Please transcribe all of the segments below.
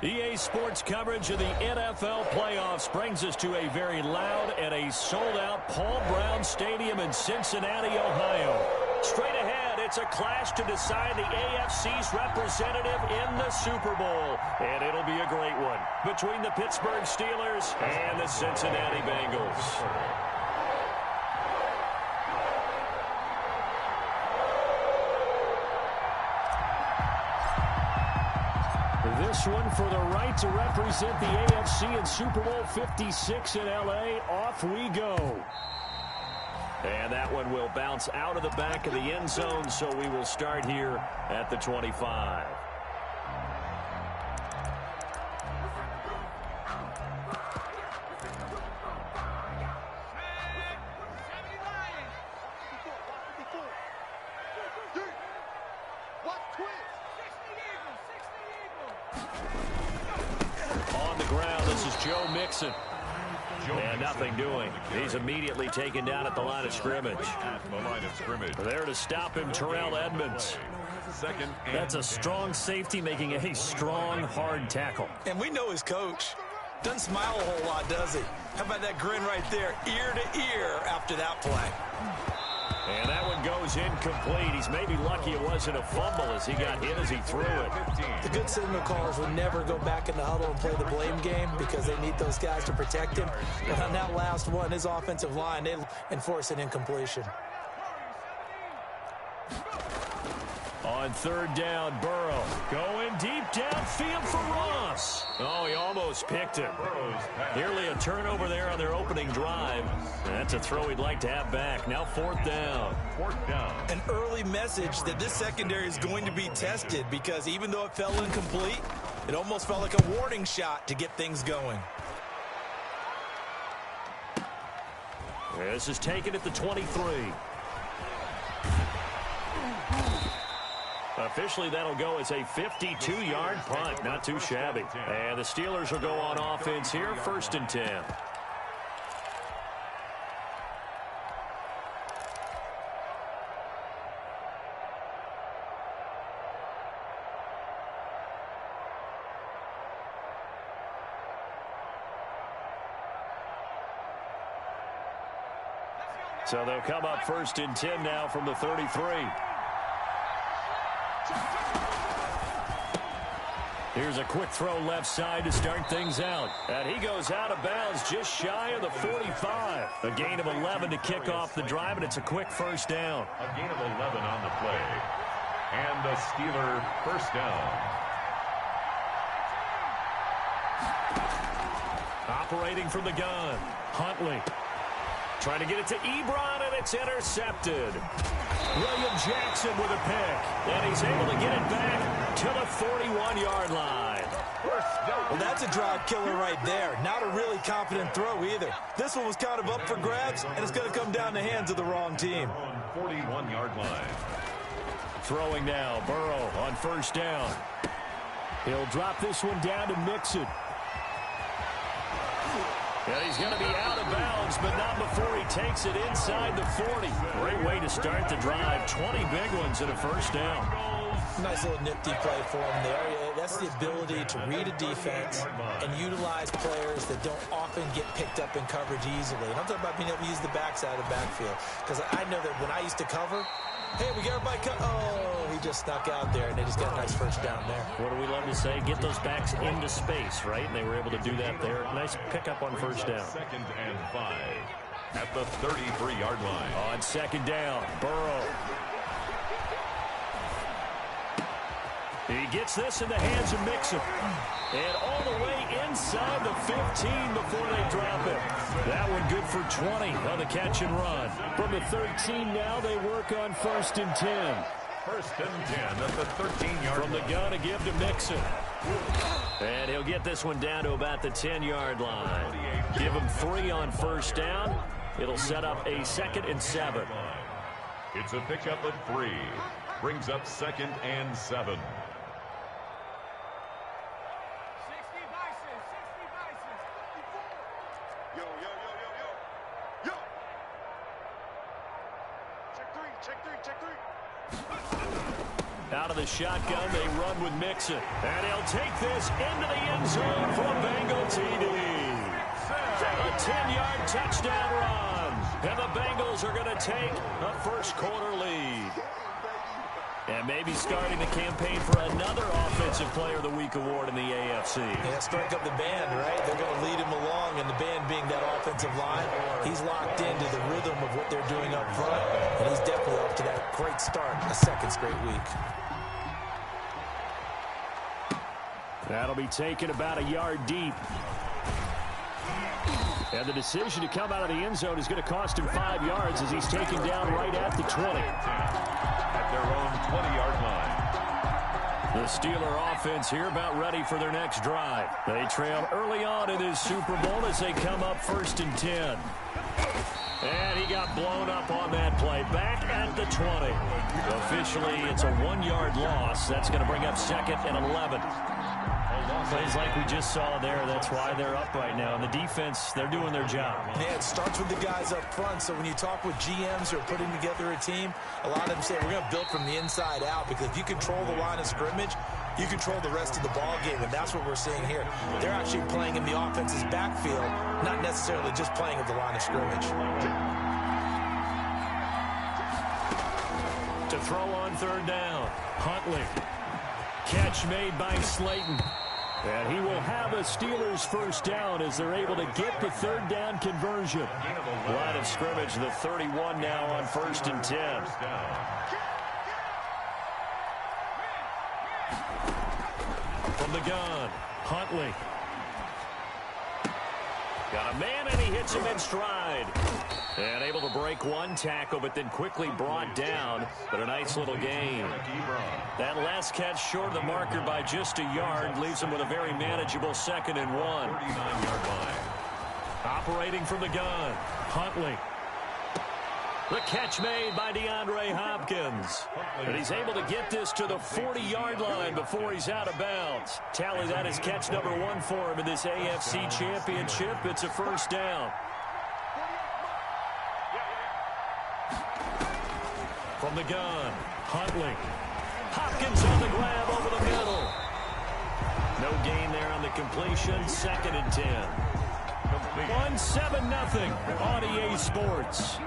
EA Sports coverage of the NFL playoffs brings us to a very loud and a sold-out Paul Brown Stadium in Cincinnati, Ohio. Straight ahead, it's a clash to decide the AFC's representative in the Super Bowl. And it'll be a great one between the Pittsburgh Steelers and the Cincinnati Bengals. This one for the right to represent the AFC in Super Bowl 56 in L.A. Off we go. And that one will bounce out of the back of the end zone, so we will start here at the 25. On the ground, this is Joe Mixon. And nothing doing. He's immediately taken down at the line of scrimmage. There to stop him, Terrell Edmunds. That's a strong safety making a strong, hard tackle. And we know his coach. Doesn't smile a whole lot, does he? How about that grin right there, ear to ear after that play? And that one goes incomplete. He's maybe lucky it wasn't a fumble as he got hit as he threw it. The good signal callers would never go back in the huddle and play the blame game because they need those guys to protect him. But on that last one, his offensive line, they enforce an incompletion. On third down, Burrow going deep downfield for Ross. Oh, he almost picked him. Nearly a turnover there on their opening drive. That's a throw he'd like to have back. Now fourth down. An early message that this secondary is going to be tested because even though it fell incomplete, it almost felt like a warning shot to get things going. This is taken at the 23. Officially, that'll go as a 52-yard punt. Not too shabby. And the Steelers will go on offense here, 1st and 10. So they'll come up 1st and 10 now from the 33. Here's a quick throw left side to start things out. And he goes out of bounds just shy of the 45. A gain of 11 to kick off the drive, and it's a quick first down. A gain of 11 on the play. And the Steeler first down. Operating from the gun, Huntley. Trying to get it to Ebron, and it's intercepted. William Jackson with a pick, and he's able to get it back to the 41-yard line. Well, that's a drive killer right there. Not a really confident throw either. This one was kind of up for grabs, and it's going to come down the hands of the wrong team. 41-yard line. Throwing now, Burrow on first down. He'll drop this one down to Mixon. And he's going to be out of bounds, but not before he takes it inside the 40. Great way to start the drive. 20 big ones and a first down. Nice little nifty play for him there. That's the ability to read a defense and utilize players that don't often get picked up in coverage easily. And I'm talking about being able to use the backside of the backfield. Because I know that when I used to cover, hey, we got everybody cut. Oh, he just snuck out there, and they just got a nice first down there. What do we love to say? Get those backs into space, right? And they were able to do that there. Nice pickup on first down. 2nd and 5 at the 33-yard line. On second down, Burrow. He gets this in the hands of Mixon. And all the way inside the 15 before they drop it. That one good for 20 on the catch and run. From the 13 now, they work on 1st and 10. 1st and 10 at the 13-yard line. From the gun to give to Mixon. And he'll get this one down to about the 10-yard line. Give him 3 on first down. It'll set up a 2nd and 7. It's a pickup of 3. Brings up 2nd and 7. Out of the shotgun, they run with Mixon. And he'll take this into the end zone for a Bengal TD. A 10-yard touchdown run. And the Bengals are going to take a first-quarter lead. And maybe starting the campaign for another Offensive Player of the Week award in the AFC. Yeah, strike up the band, right? They're going to lead him along, and the band being that offensive line, he's locked into the rhythm of what they're doing up front, and he's definitely off to that great start, a second straight week. That'll be taken about a yard deep. And the decision to come out of the end zone is going to cost him 5 yards as he's taken down right at the 20. At their own 20-yard line. The Steeler offense here about ready for their next drive. They trailed early on in this Super Bowl as they come up 1st and 10. And he got blown up on that play. Back at the 20. Officially, it's a 1-yard loss. That's going to bring up 2nd and 11. Plays like we just saw there. That's why they're up right now. And the defense, they're doing their job. Yeah, it starts with the guys up front. So when you talk with GMs who are putting together a team, a lot of them say we're going to build from the inside out, because if you control the line of scrimmage, you control the rest of the ball game, and that's what we're seeing here. They're actually playing in the offense's backfield, not necessarily just playing at the line of scrimmage. To throw on 3rd down, Huntley. Catch made by Slayton. And he will have a Steelers first down as they're able to get the 3rd down conversion. Line of scrimmage, the 31 now on 1st and 10. From the gun, Huntley. Got a man, and he hits him in stride. And able to break one tackle, but then quickly brought down. But a nice little gain. That last catch short of the marker by just a yard leaves him with a very manageable 2nd and 1. 39-yard line. Operating from the gun, Huntley. The catch made by DeAndre Hopkins. And he's able to get this to the 40-yard line before he's out of bounds. Tally that is catch number 1 for him in this AFC Championship. It's a first down. From the gun, Huntley. Hopkins on the grab over the middle. No gain there on the completion. 2nd and 10. 1-7-0 on EA Sports.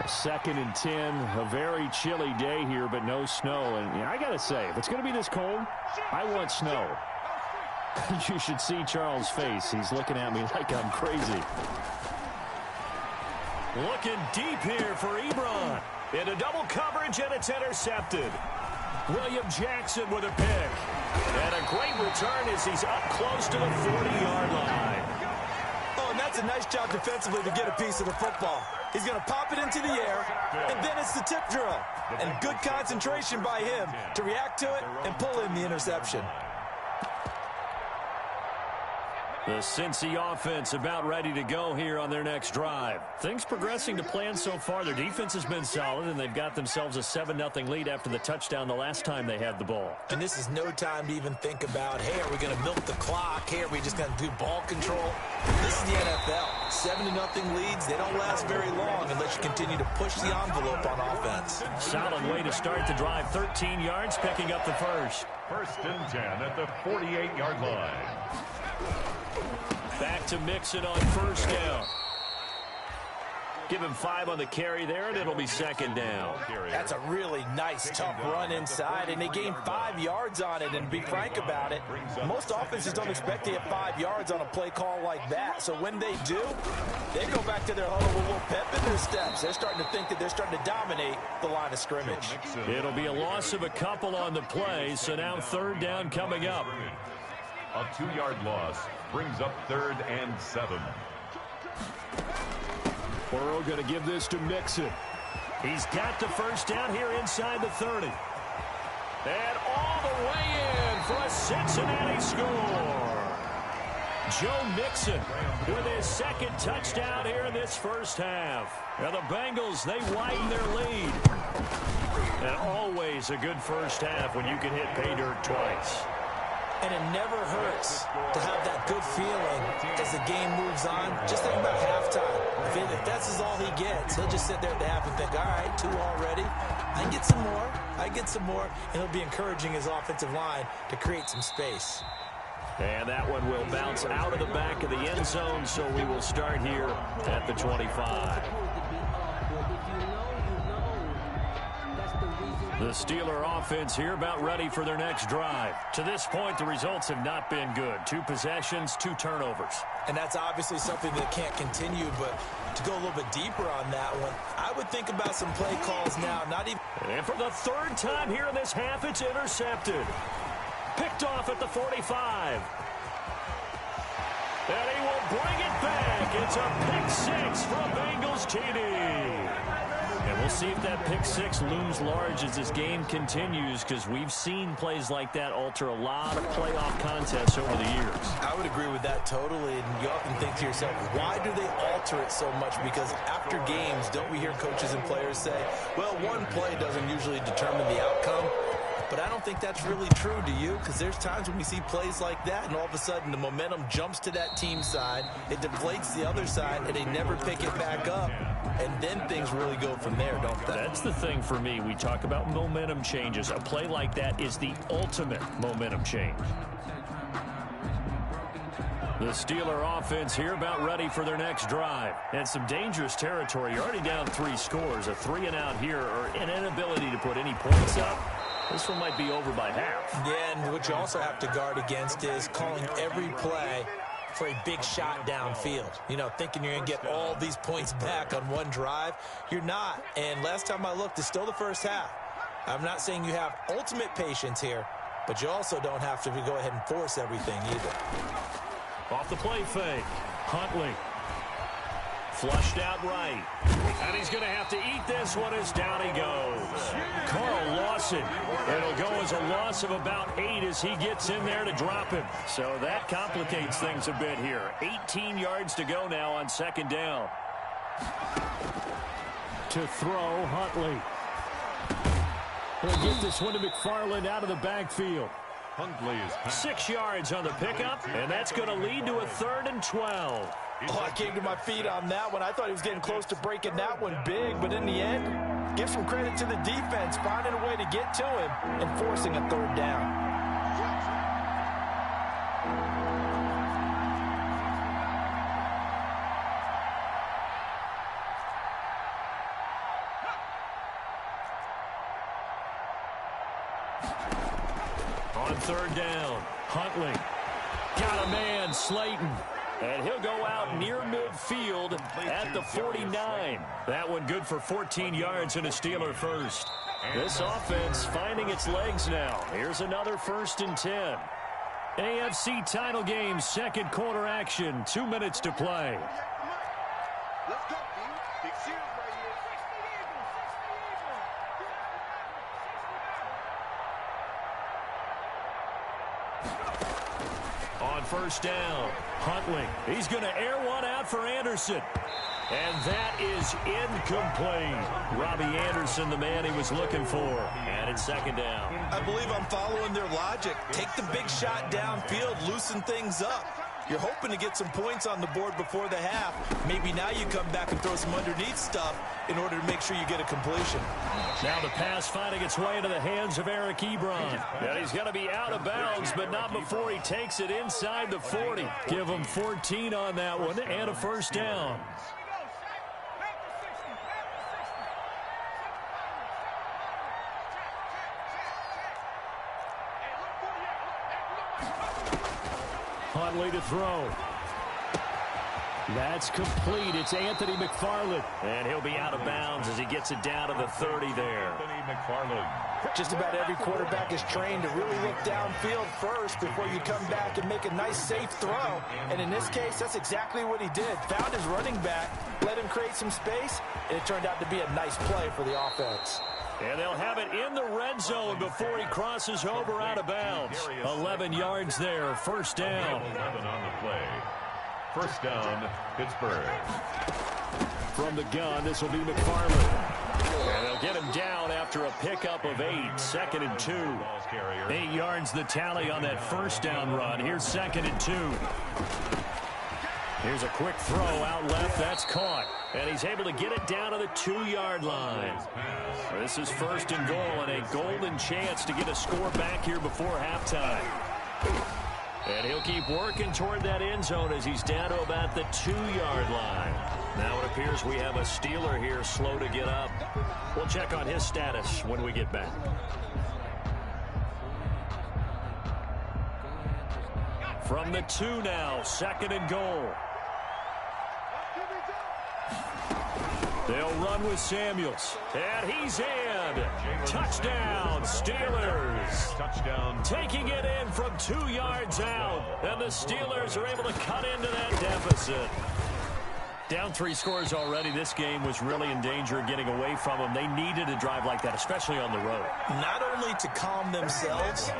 2nd and 10. A very chilly day here, but no snow. And I got to say, if it's going to be this cold, I want snow. You should see Charles' face. He's looking at me like I'm crazy. Looking deep here for Ebron. Into double coverage, and it's intercepted. William Jackson with a pick. And a great return as he's up close to the 40-yard line. Oh, and that's a nice job defensively to get a piece of the football. He's going to pop it into the air, and then it's the tip drill. And good concentration by him to react to it and pull in the interception. The Cincy offense about ready to go here on their next drive. Things progressing to plan so far. Their defense has been solid, and they've got themselves a 7-0 lead after the touchdown the last time they had the ball. And this is no time to even think about, hey, are we going to milk the clock? Hey, are we just going to do ball control? This is the NFL. 7-0 leads, they don't last very long unless you continue to push the envelope on offense. Solid way to start the drive. 13 yards, picking up the first. 1st and 10 at the 48-yard line. Back to Mixon on 1st down. Give him 5 on the carry there, and it'll be 2nd down. That's a really nice, tough run inside, and they gained 5 yards on it. And to be frank about it, most offenses don't expect to get 5 yards on a play call like that. So when they do, they go back to their huddle with a little pep in their steps. They're starting to think that they're starting to dominate the line of scrimmage. It'll be a loss of a couple on the play, so now 3rd down coming up. A 2-yard loss brings up 3rd and 7. Burrow going to give this to Mixon. He's got the first down here inside the 30. And all the way in for a Cincinnati score. Joe Mixon with his 2nd touchdown here in this first half. And the Bengals, they widen their lead. And always a good first half when you can hit pay dirt twice. And it never hurts to have that good feeling as the game moves on. Just think about halftime. If that's all he gets, he'll just sit there at the half and think, all right, 2 already. I can get some more. I get some more. And he'll be encouraging his offensive line to create some space. And that one will bounce out of the back of the end zone, so we will start here at the 25. The Steeler offense here about ready for their next drive. To this point, the results have not been good. 2 possessions, 2 turnovers. And that's obviously something that can't continue, but to go a little bit deeper on that one, I would think about some play calls now. And for the 3rd time here in this half, it's intercepted. Picked off at the 45. And he will bring it back. It's a pick 6 for a Bengals TD. And we'll see if that pick 6 looms large as this game continues, because we've seen plays like that alter a lot of playoff contests over the years. I would agree with that totally. And you often think to yourself, why do they alter it so much? Because after games, don't we hear coaches and players say, well, one play doesn't usually determine the outcome? But I don't think that's really true, do you? Because there's times when we see plays like that, and all of a sudden the momentum jumps to that team side, it deflates the other side, and they never pick it back up. And then things really go from there, don't they? That's the thing for me. We talk about momentum changes. A play like that is the ultimate momentum change. The Steeler offense here about ready for their next drive. And some dangerous territory. You're already down 3 scores. A 3-and-out here, or an inability to put any points up. This one might be over by half. Yeah, and what you also have to guard against is calling every play for a big shot downfield. You know, thinking you're going to get all these points back on one drive. You're not. And last time I looked, it's still the first half. I'm not saying you have ultimate patience here, but you also don't have to go ahead and force everything either. Off the play fake. Huntley. Flushed out right. And he's going to have to eat this one as down he goes. Carl Lawson. It'll go as a loss of about 8 as he gets in there to drop him. So that complicates things a bit here. 18 yards to go now on 2nd down. To throw, Huntley. He'll get this one to McFarland out of the backfield. Huntley is 6 yards on the pickup, and that's going to lead to a 3rd and 12. Oh, I came to my feet on that one. I thought he was getting close to breaking that one big, but in the end, give some credit to the defense, finding a way to get to him and forcing a 3rd down. On 3rd down, Huntley got a man, Slayton. And he'll go out near midfield at the 49. That one good for 14 yards and a Steeler first. This offense finding its legs now. Here's another 1st and 10. AFC title game, 2nd quarter action. 2 minutes to play. Let's go, Big series right here. On 1st down, Huntley. He's going to air one out for Anderson. And that is incomplete. Robbie Anderson, the man he was looking for. And it's 2nd down. I believe I'm following their logic. Take the big shot downfield, loosen things up. You're hoping to get some points on the board before the half. Maybe now you come back and throw some underneath stuff in order to make sure you get a completion. Now the pass finding its way into the hands of Eric Ebron. And he's going to be out of bounds, but not before he takes it inside the 40. Give him 14 on that one and a 1st down. Huntley to throw. That's complete. It's Anthony McFarland. And he'll be out of bounds as he gets it down to the 30 there. Anthony McFarland. Just about every quarterback is trained to really look downfield first before you come back and make a nice, safe throw. And in this case, that's exactly what he did. Found his running back, let him create some space, and it turned out to be a nice play for the offense. And they'll have it in the red zone before he crosses over out of bounds. 11 yards there, 1st down. 11 on the play. 1st down, Pittsburgh. From the gun, this will be McFarland. And they'll get him down after after a pickup of 8. 2nd and 2. 8 yards the tally on that first down run. Here's 2nd and 2. Here's a quick throw out left. That's caught. And he's able to get it down to the 2-yard line. This is 1st and goal and a golden chance to get a score back here before halftime. And he'll keep working toward that end zone as he's down to about the 2-yard line. Now it appears we have a Steeler here slow to get up. We'll check on his status when we get back. From the 2 now, 2nd and goal. They'll run with Samuels. And he's in. Touchdown, Steelers. Touchdown. Taking it in from 2 yards out. And the Steelers are able to cut into that deficit. Down 3 scores already. This game was really in danger of getting away from them. They needed a drive like that, especially on the road. Not only to calm themselves,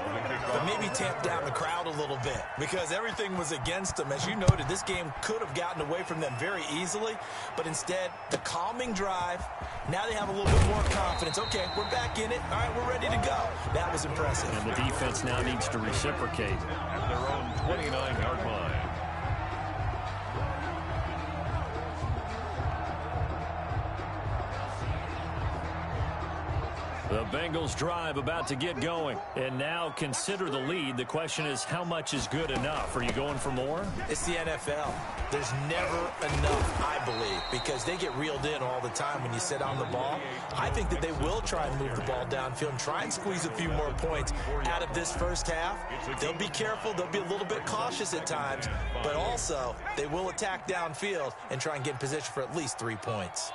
but maybe tamp down the crowd a little bit because everything was against them. As you noted, this game could have gotten away from them very easily, but instead, the calming drive, now they have a little bit more confidence. Okay, we're back in it. All right, we're ready to go. That was impressive. And the defense now needs to reciprocate. At their own 29-yard line. The Bengals drive about to get going. And now consider the lead. The question is, how much is good enough? Are you going for more? It's the NFL. There's never enough, I believe, because they get reeled in all the time when you sit on the ball. I think that they will try and move the ball downfield and try and squeeze a few more points out of this first half. They'll be careful. They'll be a little bit cautious at times, but also they will attack downfield and try and get in position for at least 3 points.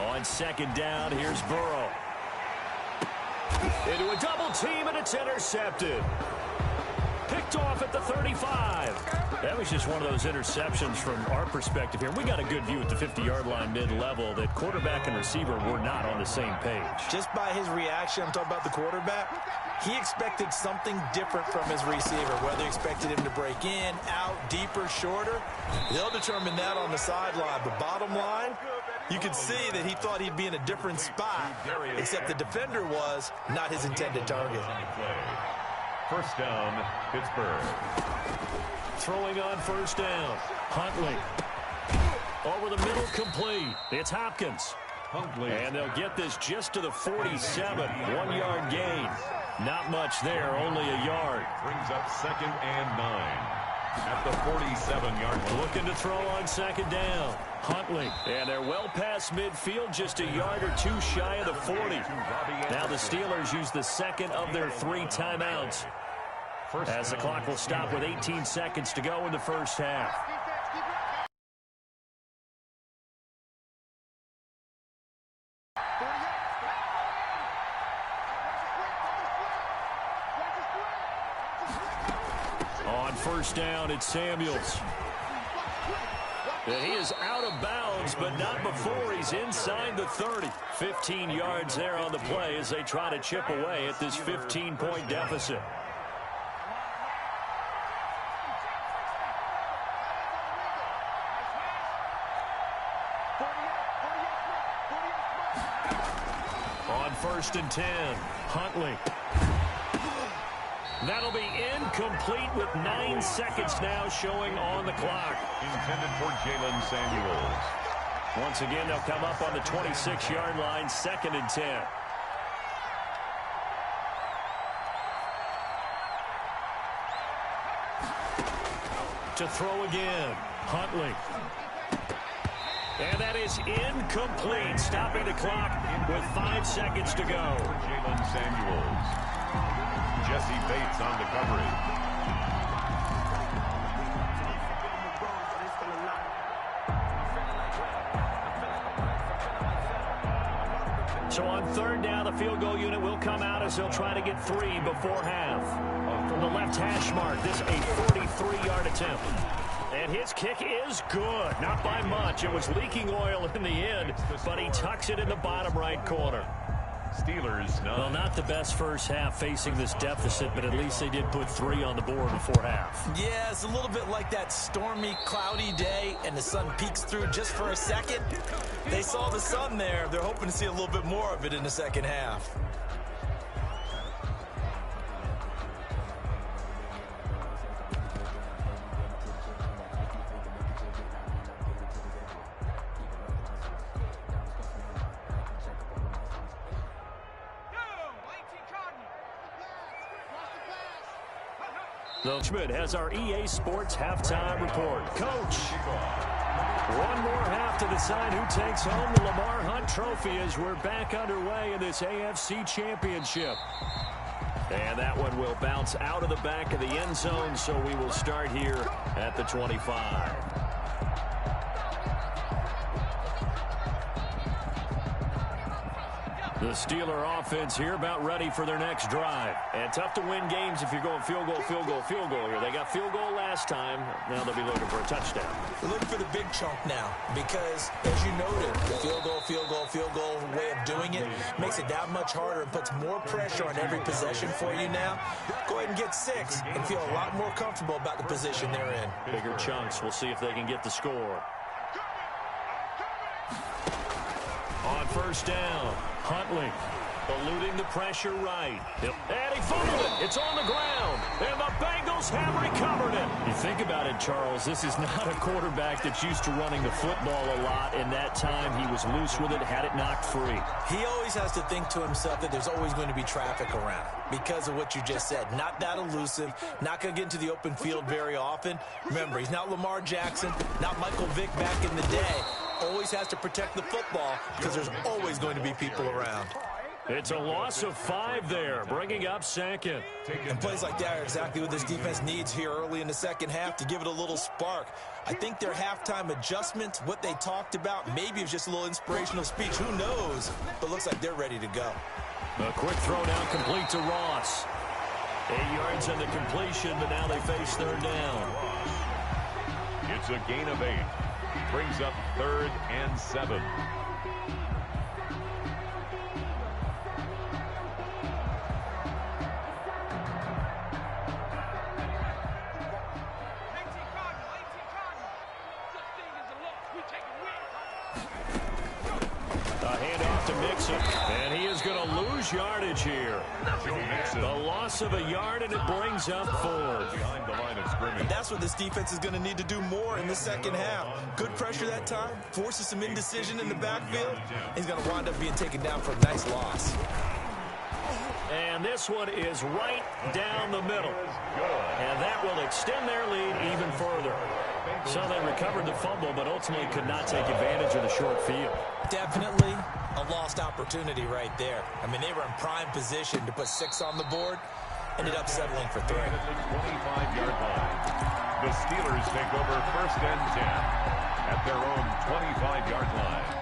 On 2nd down, here's Burrow. Into a double team, and it's intercepted. Picked off at the 35. That was just one of those interceptions from our perspective here. We got a good view at the 50-yard line mid-level that quarterback and receiver were not on the same page. Just by his reaction, I'm talking about the quarterback, he expected something different from his receiver, whether he expected him to break in, out, deeper, shorter. They'll determine that on the sideline. But bottom line, you could see that he thought he'd be in a different spot, except the defender was not his intended target. First down, Pittsburgh. Throwing on 1st down. Huntley. Over the middle, complete. It's Hopkins. Huntley. And they'll get this just to the 47. 1-yard gain. Not much there, only a yard. Brings up 2nd and 9. At the 47-yard line. Looking to throw on 2nd down. Huntley. And they're well past midfield, just a yard or 2 shy of the 40. Now the Steelers use the 2nd of their 3 timeouts, as the clock will stop with 18 seconds to go in the first half. On 1st down, it's Samuels. And he is out of bounds, but not before he's inside the 30. 15 yards there on the play as they try to chip away at this 15-point deficit. On 1st and 10, Huntley. That'll be incomplete with 9 seconds now showing on the clock. Intended for Jalen Samuels. Once again, they'll come up on the 26-yard line, 2nd and 10. To throw again, Huntley. And that is incomplete, stopping the clock with 5 seconds to go. Jalen Samuels. Jesse Bates on the coverage. So on 3rd down, the field goal unit will come out as they'll try to get 3 before half. From the left hash mark, this a 43-yard attempt. And his kick is good. Not by much. It was leaking oil in the end, but he tucks it in the bottom right corner. Steelers 9. Well, not the best first half facing this deficit, but at least they did put 3 on the board before half. Yeah, it's a little bit like that stormy, cloudy day, and the sun peeks through just for a second. They saw the sun there. They're hoping to see a little bit more of it in the second half. Schmidt has our EA Sports halftime report. Coach, one more half to decide who takes home the Lamar Hunt Trophy as we're back underway in this AFC Championship. And that one will bounce out of the back of the end zone, so we will start here at the 25. The Steeler offense here about ready for their next drive. And tough to win games if you're going field goal, field goal, field goal here. They got field goal last time. Now they'll be looking for a touchdown. We're looking for the big chunk now because, as you noted, the field goal, field goal, field goal way of doing it makes it that much harder and puts more pressure on every possession for you now. Go ahead and get 6 and feel a lot more comfortable about the position they're in. Bigger chunks. We'll see if they can get the score. On first down, Huntley eluding the pressure right. And he fumbled it. It's on the ground. And the Bengals have recovered it. You think about it, Charles, this is not a quarterback that's used to running the football a lot. And that time he was loose with it, had it knocked free. He always has to think to himself that there's always going to be traffic around because of what you just said. Not that elusive, not going to get into the open field very often. Remember, he's not Lamar Jackson, not Michael Vick back in the day. Always has to protect the football because there's always going to be people around. It's a loss of 5 there, bringing up second. And plays like that are exactly what this defense needs here early in the second half to give it a little spark. I think their halftime adjustment, what they talked about, maybe it was just a little inspirational speech. Who knows? But looks like they're ready to go. A quick throw down complete to Ross. 8 yards on the completion, but now they face third down. It's a gain of 8. Brings up 3rd and 7. And he is going to lose yardage here. The loss of a yard, and it brings up 4. Behind the line of scrimmage. That's what this defense is going to need to do more in the second half. Good pressure that time, forces some indecision in the backfield. He's going to wind up being taken down for a nice loss. And this one is right down the middle. And that will extend their lead even further. So they recovered the fumble, but ultimately could not take advantage of the short field. Definitely a lost opportunity right there. I mean, they were in prime position to put 6 on the board. Ended up settling for 3. 25-yard line. The Steelers take over 1st and 10 at their own 25-yard line.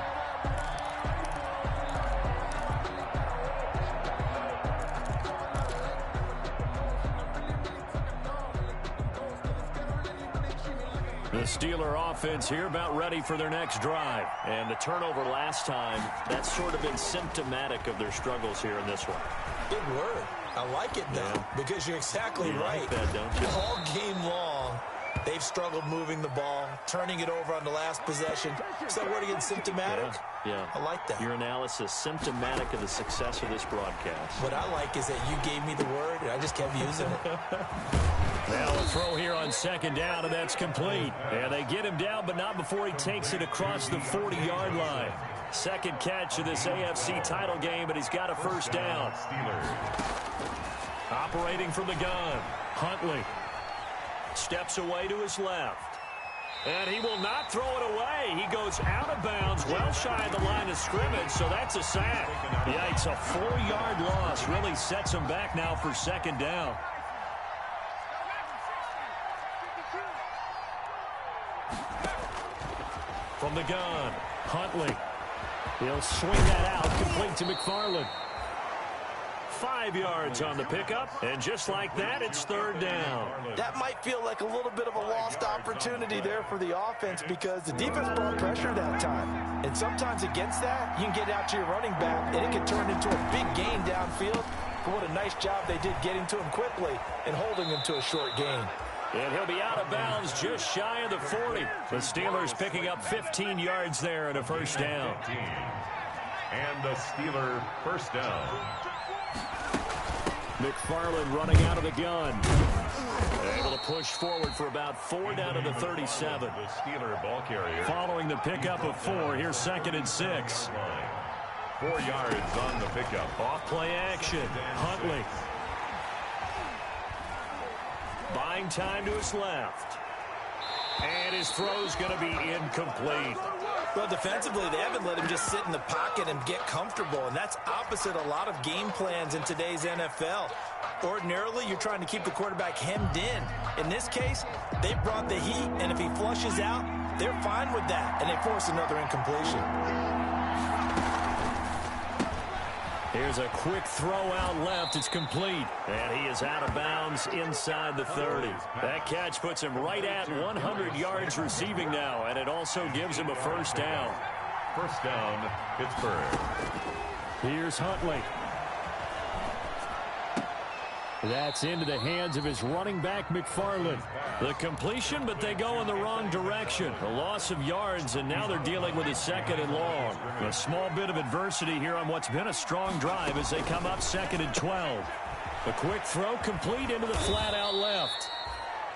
The Steeler offense here about ready for their next drive. And the turnover last time, that's sort of been symptomatic of their struggles here in this one. Big word. I like it, though, because you're exactly right. Like that, don't you? All game long, they've struggled moving the ball, turning it over on the last possession. Is that word again, symptomatic? Yeah. I like that. Your analysis, symptomatic of the success of this broadcast. What I like is that you gave me the word, and I just kept using it. Now a throw here on second down, and that's complete. And they get him down, but not before he takes it across the 40-yard line. Second catch of this AFC title game, but he's got a first down. Operating from the gun, Huntley steps away to his left. And he will not throw it away. He goes out of bounds, well shy of the line of scrimmage, so that's a sack. Yikes, a 4-yard loss really sets him back now for second down. From the gun, Huntley. He'll swing that out, complete to McFarland. 5 yards on the pickup, and just like that, it's third down. That might feel like a little bit of a lost opportunity there for the offense because the defense brought pressure that time. And sometimes against that, you can get out to your running back, and it can turn into a big gain downfield. But what a nice job they did getting to him quickly and holding him to a short gain. And he'll be out of bounds just shy of the 40. The Steelers picking up 15 yards there and a first down. And a Steeler first down. McFarland running out of the gun. Able to push forward for about 4 down to the 37. The Steeler ball carrier. Following the pickup of 4, here's 2nd and 6. 4 yards on the pickup. Off play action. Huntley. Buying time to his left. And his throw's going to be incomplete. Well, defensively, they haven't let him just sit in the pocket and get comfortable, and that's opposite a lot of game plans in today's NFL. Ordinarily, you're trying to keep the quarterback hemmed in. In this case, they brought the heat, and if he flushes out, they're fine with that, and they force another incompletion. Here's a quick throw out left. It's complete. And he is out of bounds inside the 30. That catch puts him right at 100 yards receiving now, and it also gives him a first down. First down, Pittsburgh. Here's Huntley. That's into the hands of his running back, McFarland. The completion, but they go in the wrong direction. A loss of yards, and now they're dealing with a 2nd and long. A small bit of adversity here on what's been a strong drive as they come up 2nd and 12. A quick throw complete into the flat out left.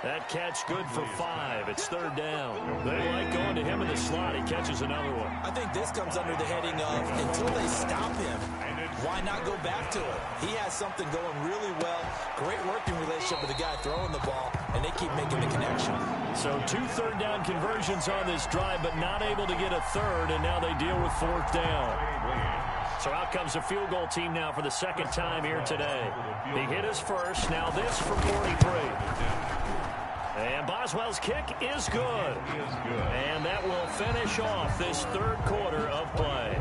That catch good for 5. It's 3rd down. They like going to him in the slot. He catches another one. I think this comes under the heading of until they stop him, why not go back to it? He has something going really well. Great working relationship with the guy throwing the ball, and they keep making the connection. So 2 third down conversions on this drive, but not able to get a third, and now they deal with 4th down. So out comes the field goal team now for the 2nd time here today. He hit his first. Now this from 43. And Boswell's kick is good. And that will finish off this 3rd quarter of play.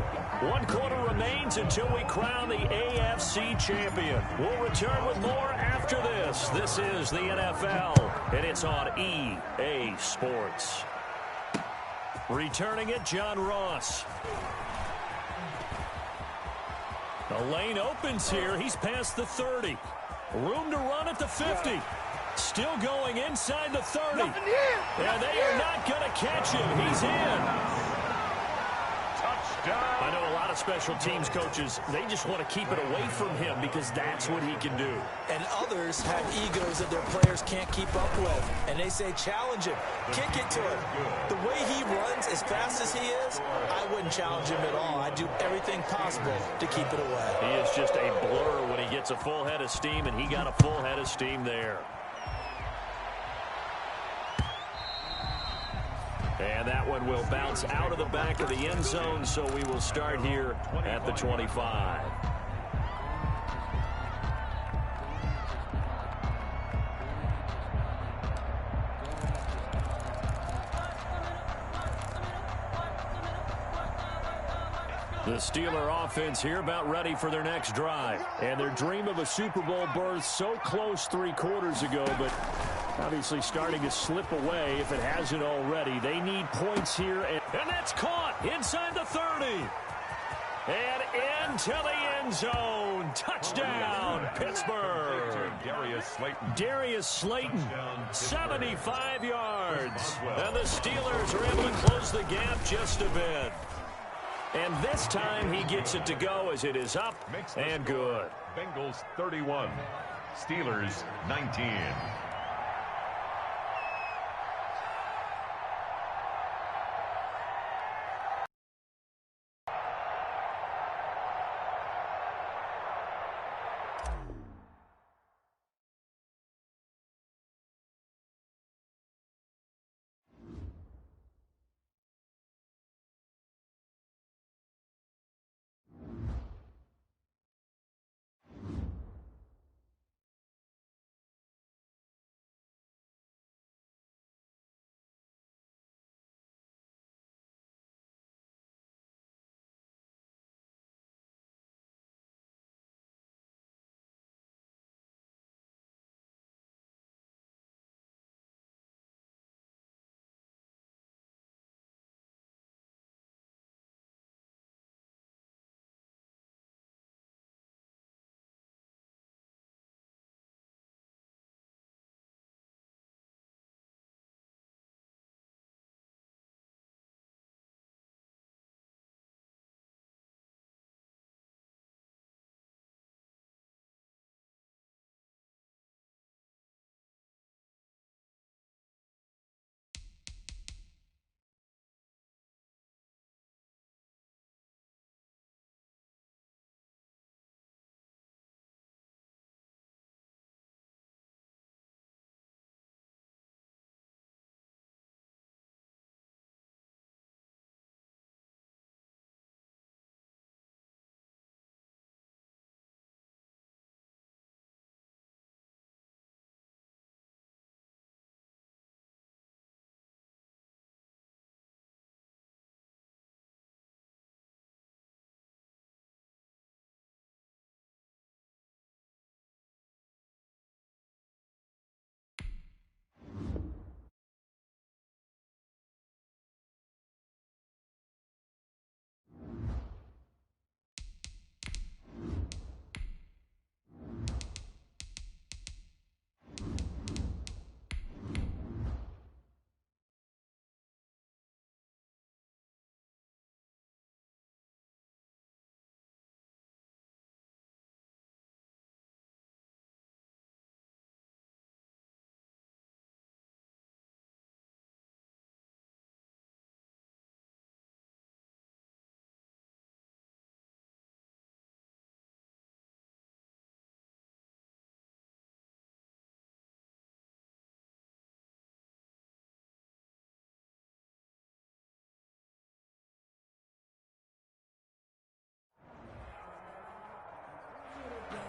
1 quarter remains until we crown the AFC champion. We'll return with more after this. This is the NFL, and it's on EA Sports. Returning it, John Ross. The lane opens here. He's past the 30. Room to run at the 50. Still going inside the 30. And they are not going to catch him. He's in. Touchdown. I know a lot of special teams coaches, they just want to keep it away from him because that's what he can do. And others have egos that their players can't keep up with. And they say, challenge him. Kick it to him. The way he runs as fast as he is, I wouldn't challenge him at all. I'd do everything possible to keep it away. He is just a blur when he gets a full head of steam, and he got a full head of steam there. And that one will bounce out of the back of the end zone, so we will start here at the 25. The Steeler offense here about ready for their next drive. And their dream of a Super Bowl berth so close 3 quarters ago, but obviously starting to slip away if it hasn't already. They need points here. And that's caught inside the 30. And into the end zone. Touchdown, Pittsburgh. Darius Slayton, 75 yards. And the Steelers are able to close the gap just a bit. And this time he gets it to go as it is up and good. Bengals 31, Steelers 19.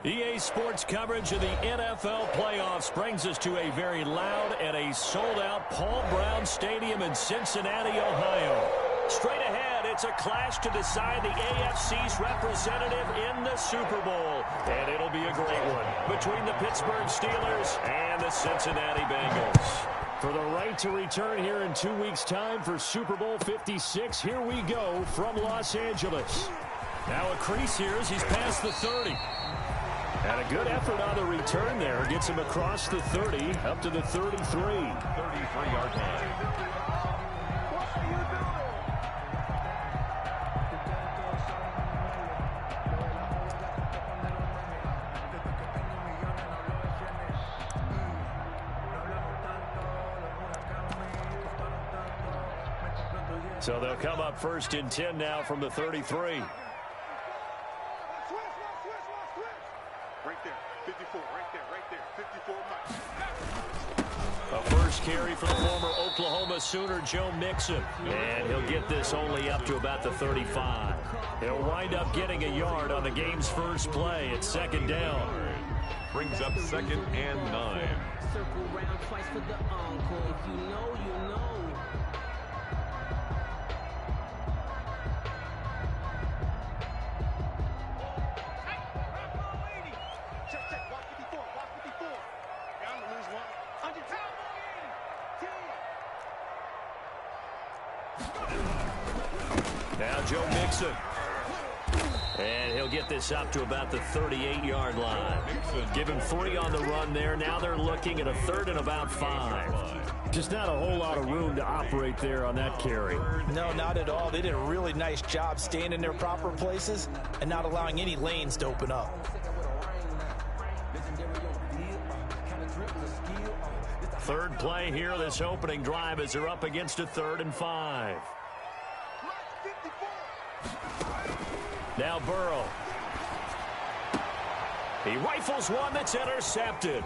EA Sports coverage of the NFL playoffs brings us to a very loud and a sold-out Paul Brown Stadium in Cincinnati, Ohio. Straight ahead, it's a clash to decide the AFC's representative in the Super Bowl. And it'll be a great one between the Pittsburgh Steelers and the Cincinnati Bengals. For the right to return here in 2 weeks' time for Super Bowl 56, here we go from Los Angeles. Now a crease here as he's past the 30. And a good effort on the return there. Gets him across the 30, up to the 33. 33-yard line. So they'll come up first and 10 now from the 33. Right there, 54, right there, 54 A first carry for the former Oklahoma Sooner, Joe Mixon. And he'll get this only up to about the 35. He'll wind up getting a yard on the game's first play at second down. Brings up 2nd and 9. Circle round twice for the encore. If you know, you know. Now Joe Mixon. And he'll get this up to about the 38-yard line. Give him 3 on the run there. Now they're looking at a 3rd and about 5. Just not a whole lot of room to operate there on that carry. No, not at all. They did a really nice job staying in their proper places and not allowing any lanes to open up. Third play here, this opening drive, as they're up against a 3rd and 5. Now Burrow. He rifles one that's intercepted.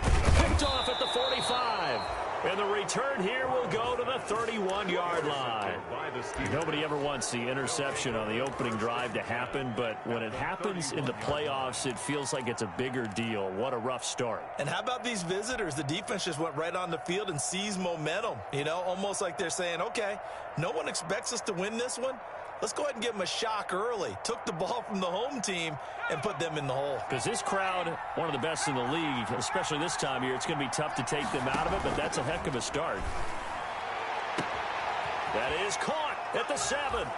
Picked off at the 45. And the return here will go to the 31-yard line. Nobody ever wants the interception on the opening drive to happen, but when it happens in the playoffs, it feels like it's a bigger deal. What a rough start. And how about these visitors? The defense just went right on the field and seized momentum. You know, almost like they're saying, okay, no one expects us to win this one. Let's go ahead and give them a shock early. Took the ball from the home team and put them in the hole. Because this crowd, one of the best in the league, especially this time of year, it's going to be tough to take them out of it, but that's a heck of a start. That is caught at the 7.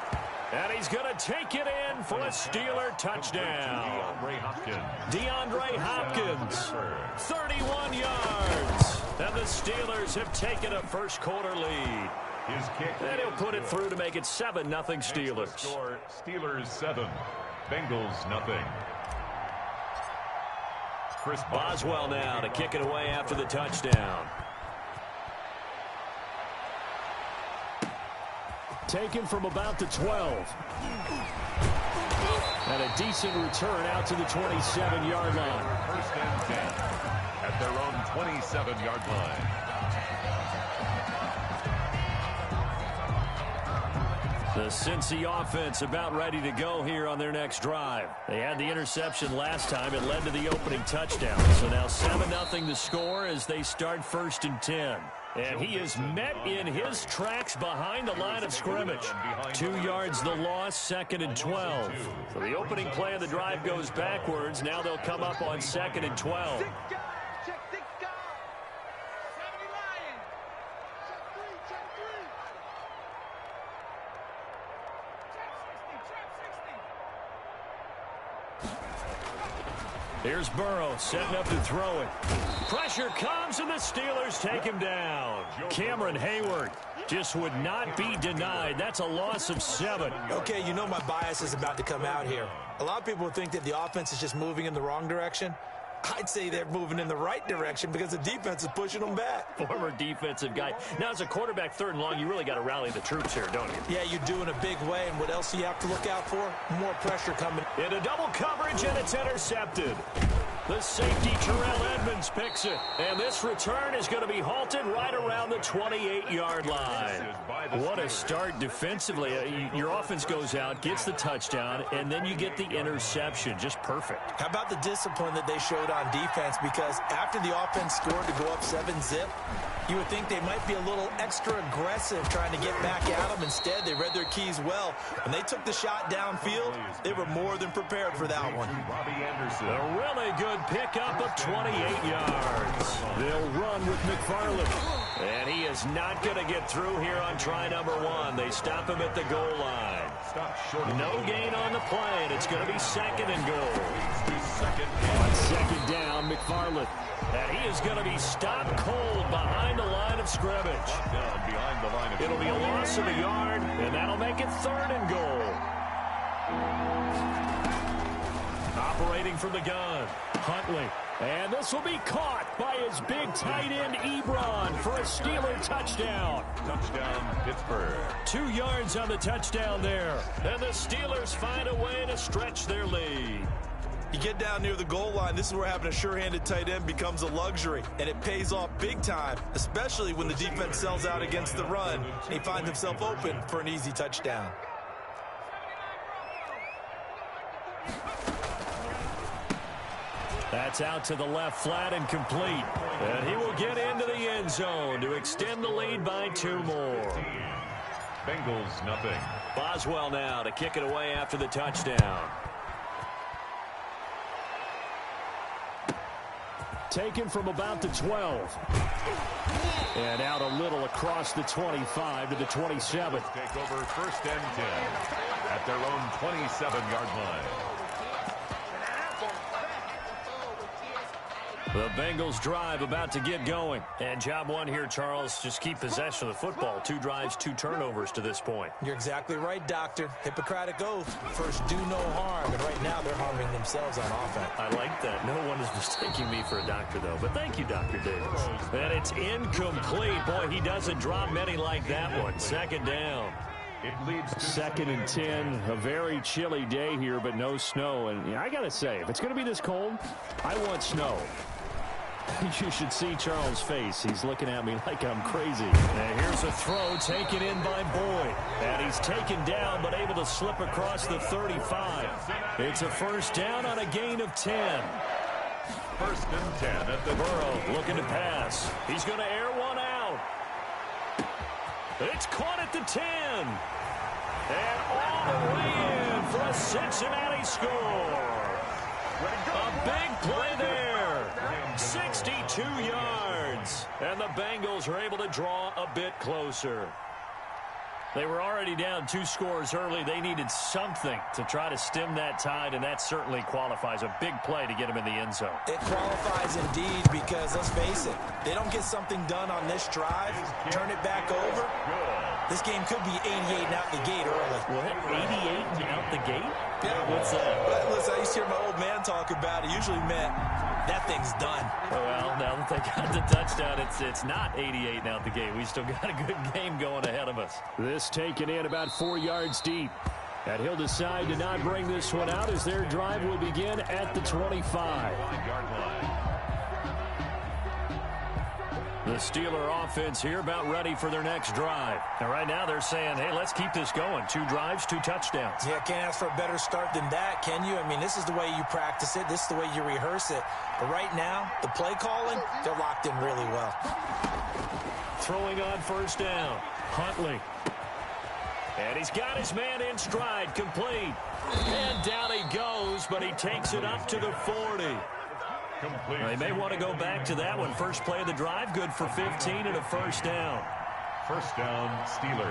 And he's going to take it in for a Steeler touchdown. DeAndre Hopkins, 31 yards. And the Steelers have taken a first quarter lead. His kick. And he'll put it through to make it 7-0 Steelers. Score, Steelers 7, Bengals nothing. Chris Boswell now to kick it away after the touchdown. Taken from about the 12. And a decent return out to the 27-yard line. First and 10 at their own 27-yard line. The Cincy offense about ready to go here on their next drive. They had the interception last time. It led to the opening touchdown. So now 7-0 the score as they start first and 10. And he is met in his tracks behind the line of scrimmage. 2 yards the loss, 2nd and 12. So the opening play of the drive goes backwards. Now they'll come up on 2nd and 12. Here's Burrow setting up to throw it. Pressure comes and the Steelers take him down. Cameron Hayward just would not be denied. That's a loss of 7. Okay, you know my bias is about to come out here. A lot of people think that the offense is just moving in the wrong direction. I'd say they're moving in the right direction because the defense is pushing them back. Former defensive guy. Now, as a quarterback, 3rd and long, you really got to rally the troops here, don't you? Yeah, you do in a big way. And what else do you have to look out for? More pressure coming. Into double coverage, and it's intercepted. The safety, Terrell Edmonds, picks it. And this return is going to be halted right around the 28-yard line. What a start defensively. Your offense goes out, gets the touchdown, and then you get the interception. Just perfect. How about the discipline that they showed on defense? Because after the offense scored to go up 7-zip, you would think they might be a little extra aggressive trying to get back at them. Instead, they read their keys well. When they took the shot downfield, they were more than prepared for that one. A really good pickup of 28 yards. They'll run with McFarland. And he is not going to get through here on try number 1. They stop him at the goal line. No gain on the play, and it's going to be second and goal. On second down, McFarland. And he is going to be stopped cold behind the line of scrimmage. It'll be a loss of a yard, and that'll make it third and goal. Operating from the gun, Huntley. And this will be caught by his big tight end, Ebron, for a Steeler touchdown. Touchdown, Pittsburgh. 2 yards on the touchdown there. And the Steelers find a way to stretch their lead. You get down near the goal line, this is where having a sure-handed tight end becomes a luxury, and it pays off big time, especially when the defense sells out against the run, and he finds himself open for an easy touchdown. That's out to the left, flat and complete. And he will get into the end zone to extend the lead by 2 more. Bengals, nothing. Boswell now to kick it away after the touchdown. Taken from about the 12. And out a little across the 25 to the 27. Take over first and 10 at their own 27-yard line. The Bengals drive about to get going. And job 1 here, Charles, just keep possession of the football. 2 drives, 2 turnovers to this point. You're exactly right, Doctor. Hippocratic oath. First, do no harm. And right now, they're harming themselves on offense. I like that. No one is mistaking me for a doctor, though. But thank you, Dr. Davis. And it's incomplete. Boy, he doesn't drop many like that one. Second down. It leads to second and 10. A very chilly day here, but no snow. And I got to say, if it's going to be this cold, I want snow. You should see Charles' face. He's looking at me like I'm crazy. And here's a throw taken in by Boyd. And he's taken down, but able to slip across the 35. It's a first down on a gain of 10. First and 10 at the Burrow looking to pass. He's going to air one out. It's caught at the 10. And all the way in for a Cincinnati score. A big play there. 62 yards. And the Bengals are able to draw a bit closer. They were already down 2 scores early. They needed something to try to stem that tide, and that certainly qualifies. A big play to get them in the end zone. It qualifies indeed because, let's face it, they don't get something done on this drive, turn it back over. This game could be 88 and out the gate early. What? 88 and out the gate? Yeah. What's that? But listen, I used to hear my old man talk about it. Usually meant that thing's done. Well, now that they got the touchdown, it's not 88 and out the gate. We still got a good game going ahead of us. This taken in about 4 yards deep. And he'll decide to not bring this one out as their drive will begin at the 25-yard line. The Steeler offense here about ready for their next drive. And right now they're saying, hey, let's keep this going. 2 drives, 2 touchdowns. Yeah, can't ask for a better start than that, can you? I mean, this is the way you practice it. This is the way you rehearse it. But right now, the play calling, they're locked in really well. Throwing on first down, Huntley. And he's got his man in stride, complete. And down he goes, but he takes it up to the 40. They may want to go back to that one. First play of the drive, good for 15 and a first down. First down, Steelers.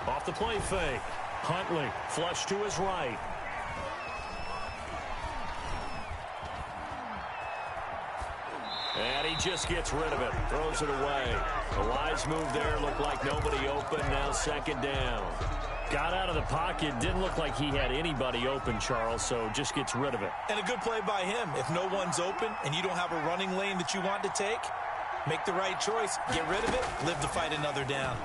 Off the play fake. Huntley, flush to his right. And he just gets rid of it. Throws it away. A wise move there. Looked like nobody open. Now second down. Got out of the pocket. Didn't look like he had anybody open, Charles, so just gets rid of it. And a good play by him. If no one's open and you don't have a running lane that you want to take, make the right choice. Get rid of it. Live to fight another down.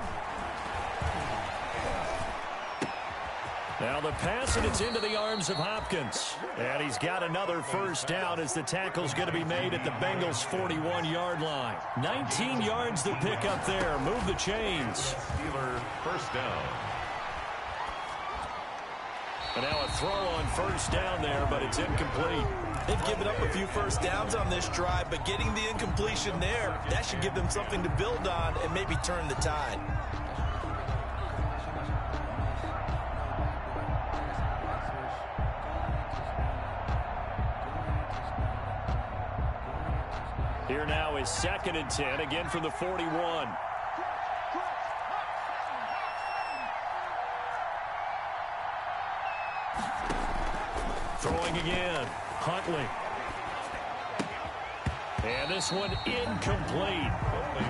Now the pass, and it's into the arms of Hopkins. And he's got another first down as the tackle's going to be made at the Bengals' 41-yard line. 19 yards to pick up there. Move the chains. Steeler first down. And now a throw on first down there, but it's incomplete. They've given up a few first downs on this drive, but getting the incompletion there, that should give them something to build on and maybe turn the tide. Here now is 2nd and 10, again from the 41. Throwing again, Huntley. And this one incomplete.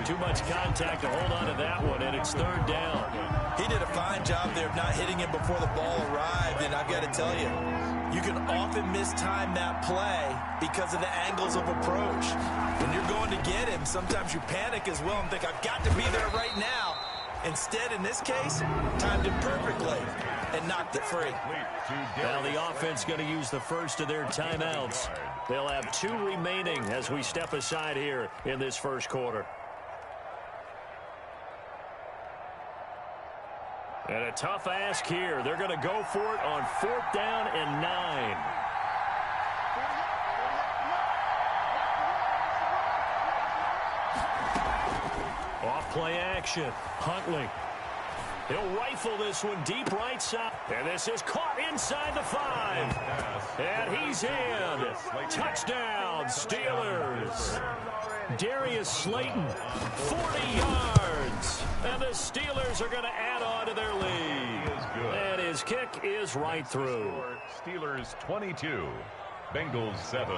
Too much contact to hold on to that one, and it's 3rd down. He did a fine job there of not hitting him before the ball arrived, and I've got to tell you, you can often mistime that play because of the angles of approach. When you're going to get him, sometimes you panic as well and think, I've got to be there right now. Instead, in this case, timed it perfectly and knocked it free. Now the offense going to use the first of their timeouts. They'll have 2 remaining as we step aside here in this first quarter. And a tough ask here. They're going to go for it on 4th down and 9. Off play action. Huntley. He'll rifle this one deep right side. And this is caught inside the 5. And he's in. Touchdown, Steelers. Darius Slayton, 40 yards. And the Steelers are going to add on to their lead. And his kick is right through. Steelers 22, Bengals 7.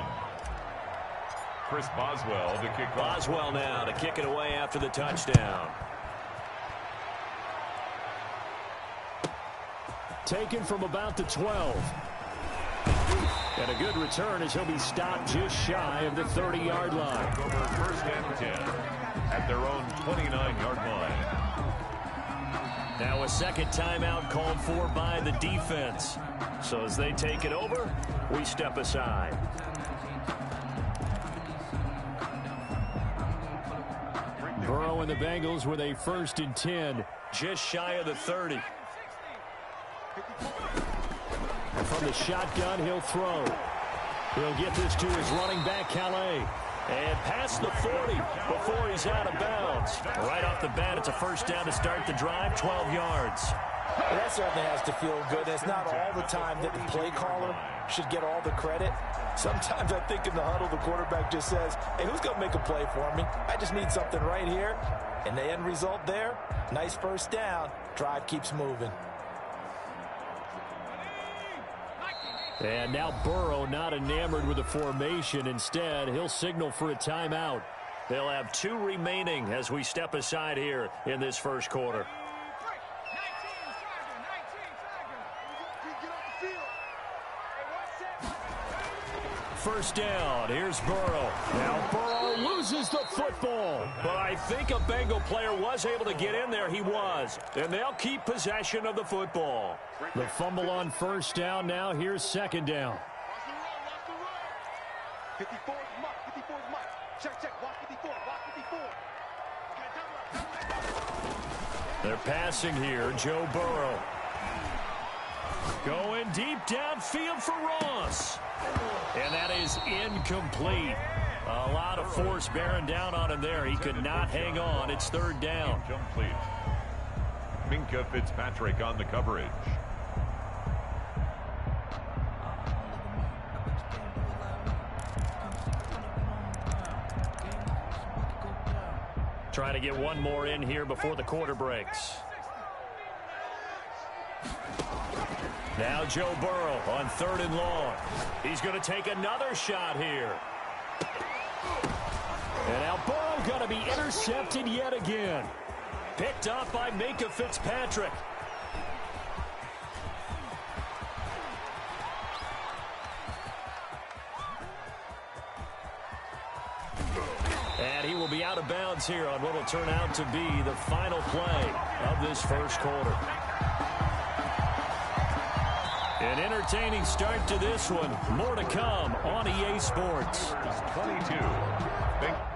Chris Boswell to kick off. Boswell now to kick it away after the touchdown. Taken from about the 12. And a good return as he'll be stopped just shy of the 30-yard line. Over 1st and 10 at their own 29-yard line. Now a second timeout called for by the defense. So as they take it over, we step aside. Burrow and the Bengals with a 1st and 10, just shy of the 30. From the shotgun, he'll throw. He'll get this to his running back, Calais. And past the 40 before he's out of bounds. Right off the bat, it's a first down to start the drive, 12 yards. Well, that certainly has to feel good. It's not all the time that the play caller should get all the credit. Sometimes I think in the huddle, the quarterback just says, hey, who's going to make a play for me? I just need something right here. And the end result there, nice first down. Drive keeps moving. And now Burrow not enamored with the formation. Instead, he'll signal for a timeout. They'll have 2 remaining as we step aside here in this first quarter. First down, here's Burrow. Now Burrow loses the football. But I think a Bengal player was able to get in there. He was. And they'll keep possession of the football. The fumble on first down. Now here's 2nd down. 54 is Mike. 54 is Mike. Check. Block 54. Block 54. They're passing here. Joe Burrow. Going deep downfield for Ross. And that is incomplete. A lot of force bearing down on him there. He could not hang on. It's 3rd down. Incomplete. Minkah Fitzpatrick on the coverage. Trying to get one more in here before the quarter breaks. Now Joe Burrow on 3rd and long. He's going to take another shot here. And now Burrow going to be intercepted yet again. Picked up by Minkah Fitzpatrick. And he will be out of bounds here on what will turn out to be the final play of this first quarter. An entertaining start to this one. More to come on EA Sports. 22.